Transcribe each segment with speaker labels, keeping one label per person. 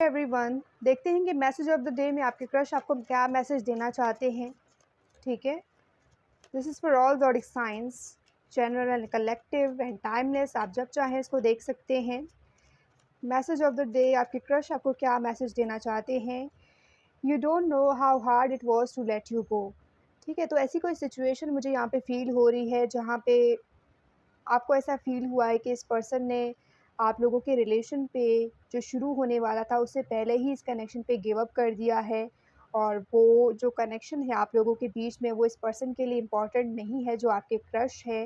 Speaker 1: Everyone, देखते हैं कि मैसेज ऑफ द डे में आपके क्रश आपको क्या मैसेज देना चाहते हैं। ठीक है, this is for all zodiac signs, general and collective and timeless. आप जब चाहें इसको देख सकते हैं। मैसेज ऑफ द डे, आपके क्रश आपको क्या मैसेज देना चाहते हैं। You don't know how hard it was to let you go. ठीक है, तो ऐसी कोई सिचुएशन मुझे यहाँ पे फील हो रही है जहाँ पे आपको ऐसा फ़ील हुआ है कि इस पर्सन ने आप लोगों के रिलेशन पे जो शुरू होने वाला था उससे पहले ही इस कनेक्शन पे गिव अप कर दिया है, और वो जो कनेक्शन है आप लोगों के बीच में वो इस पर्सन के लिए इम्पॉर्टेंट नहीं है जो आपके क्रश है।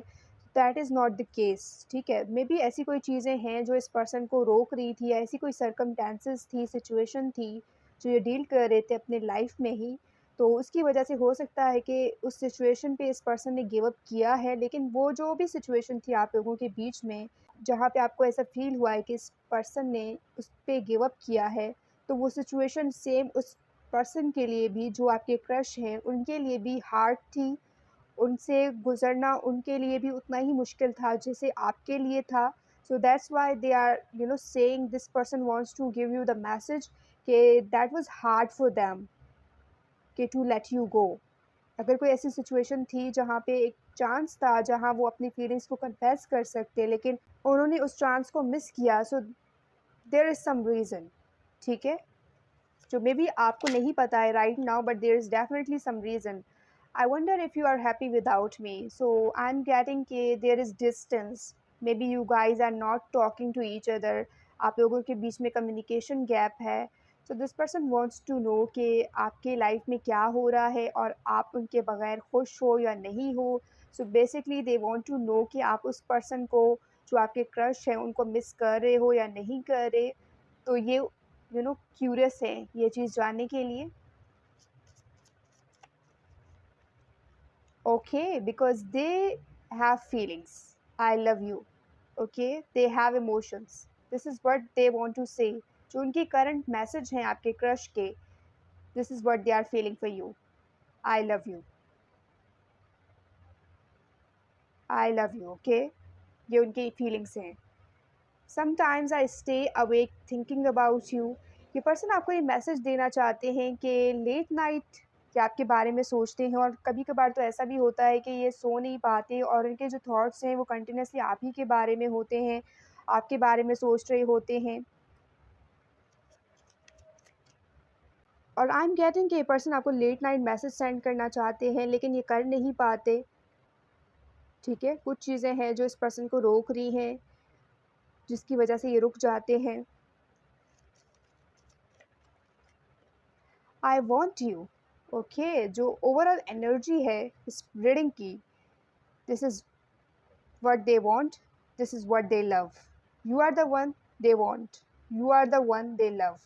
Speaker 1: That is not the case. ठीक है, मे बी ऐसी कोई चीज़ें हैं जो इस पर्सन को रोक रही थी, या ऐसी कोई सर्कमस्टेंसेस थी, सिचुएशन थी जो ये डील कर रहे थे अपने लाइफ में ही, तो उसकी वजह से हो सकता है कि उस सिचुएशन पे इस पर्सन ने गिव अप किया है। लेकिन वो जो भी सिचुएशन थी आप लोगों के बीच में, जहाँ पे आपको ऐसा फ़ील हुआ है कि इस पर्सन ने उस पे गिव अप किया है, तो वो सिचुएशन सेम उस पर्सन के लिए भी, जो आपके क्रश हैं, उनके लिए भी हार्ड थी। उनसे गुज़रना उनके लिए भी उतना ही मुश्किल था जैसे आपके लिए था। So that's why they are saying, this person wants to give you the message कि that was hard for them कि टू लेट यू गो। अगर कोई ऐसी सिचुएशन थी जहाँ पे एक चांस था जहाँ वो अपनी फीलिंग्स को कन्फेस कर सकते, लेकिन उन्होंने उस चांस को मिस किया, so there is some reason. ठीक है, जो मे बी आपको नहीं पता है right now, but there is definitely some reason. I wonder if you are happy without me. So I am getting के there is distance, maybe you guys are not talking to each other. आप लोगों के बीच में communication gap है। So this person wants to know कि आपके life में क्या हो रहा है और आप उनके बगैर खुश हो या नहीं हो। So basically they want to know कि आप उस पर्सन को, जो आपके क्रश हैं, उनको मिस कर रहे हो या नहीं कर रहे। तो ये क्यूरियस हैं ये चीज़ जानने के लिए। Okay, because they have feelings, I love you. Okay, they have emotions, this is what they want to say. जो उनके करंट मैसेज हैं आपके क्रश के, this is what they are feeling for you. I love you, I love you. Okay, ये उनकी feelings हैं। Sometimes I stay awake thinking about you. ये person आपको ये मैसेज देना चाहते हैं कि लेट नाइट ये आपके बारे में सोचते हैं, और कभी कभार तो ऐसा भी होता है कि ये सो नहीं पाते और उनके जो थॉट्स हैं वो कंटिन्यूसली आप ही के बारे में होते हैं, आपके बारे में सोच रहे होते हैं। और आई एम गेटिंग कि ये पर्सन आपको लेट नाइट मैसेज सेंड करना चाहते हैं लेकिन ये कर नहीं पाते। ठीक है, कुछ चीज़ें हैं जो इस पर्सन को रोक रही हैं, जिसकी वजह से ये रुक जाते हैं। I want you. ओके, जो ओवरऑल एनर्जी है इस रीडिंग की, this is what they want, this is what they love. You are the one they want, you are the one they love.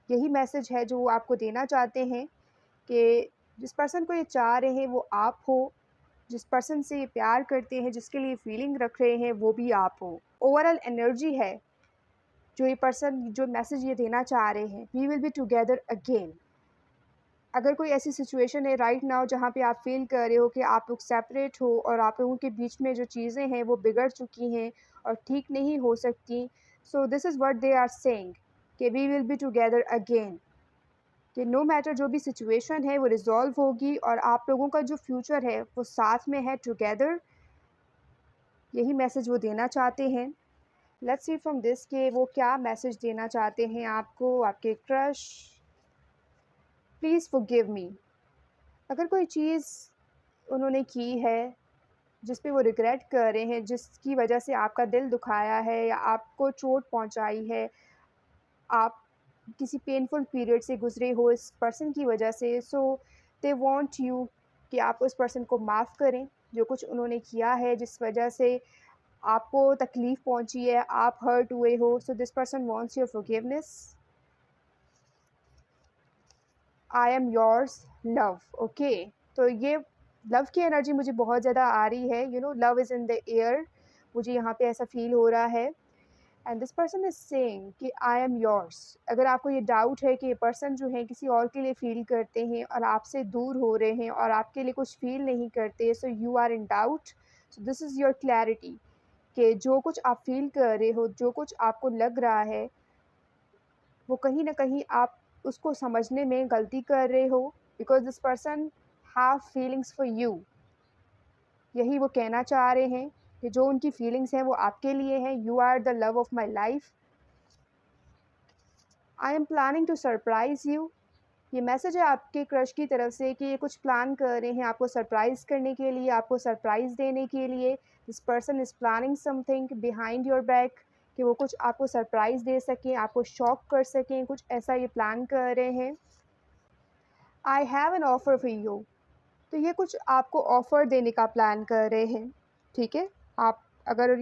Speaker 1: यही मैसेज है जो वो आपको देना चाहते हैं कि जिस पर्सन को ये चाह रहे हैं वो आप हो, जिस पर्सन से ये प्यार करते हैं, जिसके लिए फीलिंग रख रहे हैं, वो भी आप हो। ओवरऑल एनर्जी है जो ये पर्सन, जो मैसेज ये देना चाह रहे हैं, we will be together again. अगर कोई ऐसी सिचुएशन है राइट नाउ जहाँ पे आप फील कर रहे हो कि आप लोग सेपरेट हो और आप लोगों के बीच में जो चीज़ें हैं वो बिगड़ चुकी हैं और ठीक नहीं हो सकती, so this is what they are saying कि we will be together again. कि नो मैटर जो भी सिचुएशन है वो रिजॉल्व होगी और आप लोगों का जो फ्यूचर है वो साथ में है, टुगेदर। यही मैसेज वो देना चाहते हैं। लेट्स सी फ्रॉम दिस कि वो क्या मैसेज देना चाहते हैं आपको, आपके क्रश। Please forgive me. अगर कोई चीज़ उन्होंने की है जिस पे वो रिग्रेट कर रहे हैं, जिसकी वजह से आपका दिल दुखाया है या आपको चोट पहुंचाई है, आप किसी पेनफुल पीरियड से गुजरे हो इस पर्सन की वजह से, सो दे वांट यू कि आप उस पर्सन को माफ़ करें जो कुछ उन्होंने किया है, जिस वजह से आपको तकलीफ़ पहुंची है, आप हर्ट हुए हो। सो this person wants your forgiveness. I am yours love. Okay, तो ये लव की एनर्जी मुझे बहुत ज़्यादा आ रही है। Love is in the air, मुझे यहाँ पे ऐसा फील हो रहा है। And this person is saying कि आई एम योर्स। अगर आपको ये डाउट है कि ये पर्सन जो है किसी और के लिए फ़ील करते हैं और आपसे दूर हो रहे हैं और आपके लिए कुछ फ़ील नहीं करते, so you are in doubt. So this is your clarity कि जो कुछ आप फील कर रहे हो, जो कुछ आपको लग रहा है, वो कहीं ना कहीं आप उसको समझने में गलती कर रहे हो, because this person have feelings for you. यही वो कहना चाह रहे हैं कि जो उनकी फीलिंग्स हैं वो आपके लिए हैं। You are the love of my life, I am planning to surprise you. ये मैसेज है आपके क्रश की तरफ से कि ये कुछ प्लान कर रहे हैं आपको सरप्राइज़ करने के लिए, आपको सरप्राइज़ देने के लिए। This person is planning something behind your back, कि वो कुछ आपको सरप्राइज़ दे सकें, आपको शॉक कर सकें, कुछ ऐसा ये प्लान कर रहे हैं। I have an offer for you, तो ये कुछ आपको ऑफ़र देने का प्लान कर रहे हैं, ठीक है। आप अगर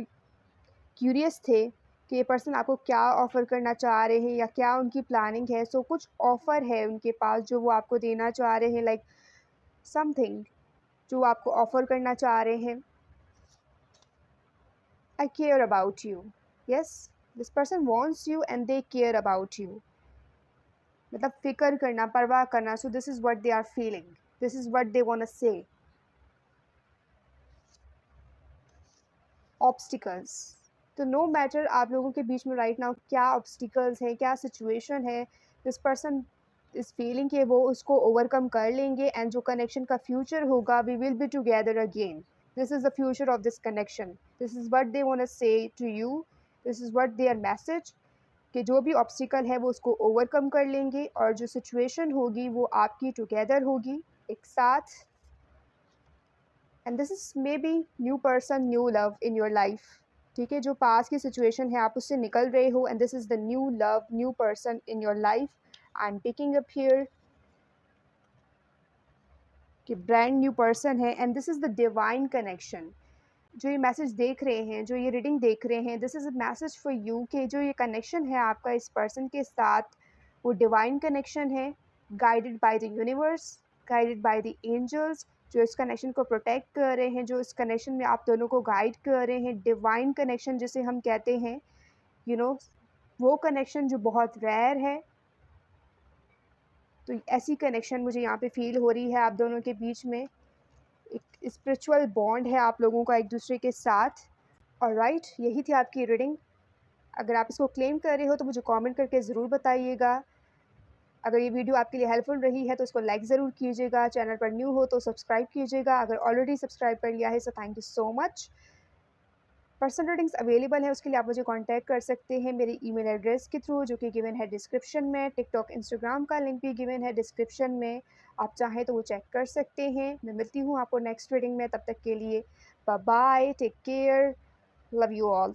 Speaker 1: क्यूरियस थे कि ये पर्सन आपको क्या ऑफ़र करना चाह रहे हैं या क्या उनकी प्लानिंग है, सो कुछ ऑफ़र है उनके पास जो वो आपको देना चाह रहे हैं, लाइक समथिंग जो वो आपको ऑफ़र करना चाह रहे हैं। I care about you, yes, this person wants you and they care about you, मतलब फ़िक्र करना, परवाह करना। So this is what they are feeling, this is what they want to say. Obstacles, तो नो मैटर आप लोगों के बीच में राइट नाउ क्या ऑब्स्टिकल्स हैं, क्या सिचुएशन है, दिस पर्सन इस फीलिंग कि वो उसको ओवरकम कर लेंगे एंड जो कनेक्शन का फ्यूचर होगा, we will be together again. This is the future of this connection, this is what they want to say to you, this is what their message, कि जो भी ऑब्स्टिकल है वो उसको ओवरकम कर लेंगे और जो सिचुएशन होगी वो आपकी टुगेदर होगी, एक साथ। And this is may be new person, new love in your life, ठीक है। जो पास की सिचुएशन है आप उससे निकल रहे हो and this is the new love, new person in your life. I am picking up here कि ब्रांड न्यू पर्सन है and this is the divine connection. जो ये मैसेज देख रहे हैं, जो ये रीडिंग देख रहे हैं, this is a message for you कि जो ये कनेक्शन है आपका इस पर्सन के साथ, वो डिवाइन कनेक्शन है, guided by the universe, guided by the angels, जो इस कनेक्शन को प्रोटेक्ट कर रहे हैं, जो इस कनेक्शन में आप दोनों को गाइड कर रहे हैं। डिवाइन कनेक्शन जिसे हम कहते हैं, यू नो, वो कनेक्शन जो बहुत रेयर है। तो ऐसी कनेक्शन मुझे यहाँ पे फील हो रही है आप दोनों के बीच में। एक स्पिरिचुअल बॉन्ड है आप लोगों का एक दूसरे के साथ। ऑलराइट, यही थी आपकी रीडिंग। अगर आप इसको क्लेम कर रहे हो तो मुझे कमेंट करके ज़रूर बताइएगा। अगर ये वीडियो आपके लिए हेल्पफुल रही है तो इसको लाइक ज़रूर कीजिएगा। चैनल पर न्यू हो तो सब्सक्राइब कीजिएगा। अगर ऑलरेडी सब्सक्राइब कर लिया है so thank you so much. Personal readings available है, उसके लिए आप मुझे कांटेक्ट कर सकते हैं मेरे ईमेल एड्रेस के थ्रू, जो कि गिवन है डिस्क्रिप्शन में। टिकटॉक, इंस्टाग्राम का लिंक भी गिवन है डिस्क्रिप्शन में, आप चाहें तो वो चेक कर सकते हैं। मैं मिलती हूँ आपको नेक्स्ट रीडिंग में, तब तक के लिए bye bye, take care, love you all.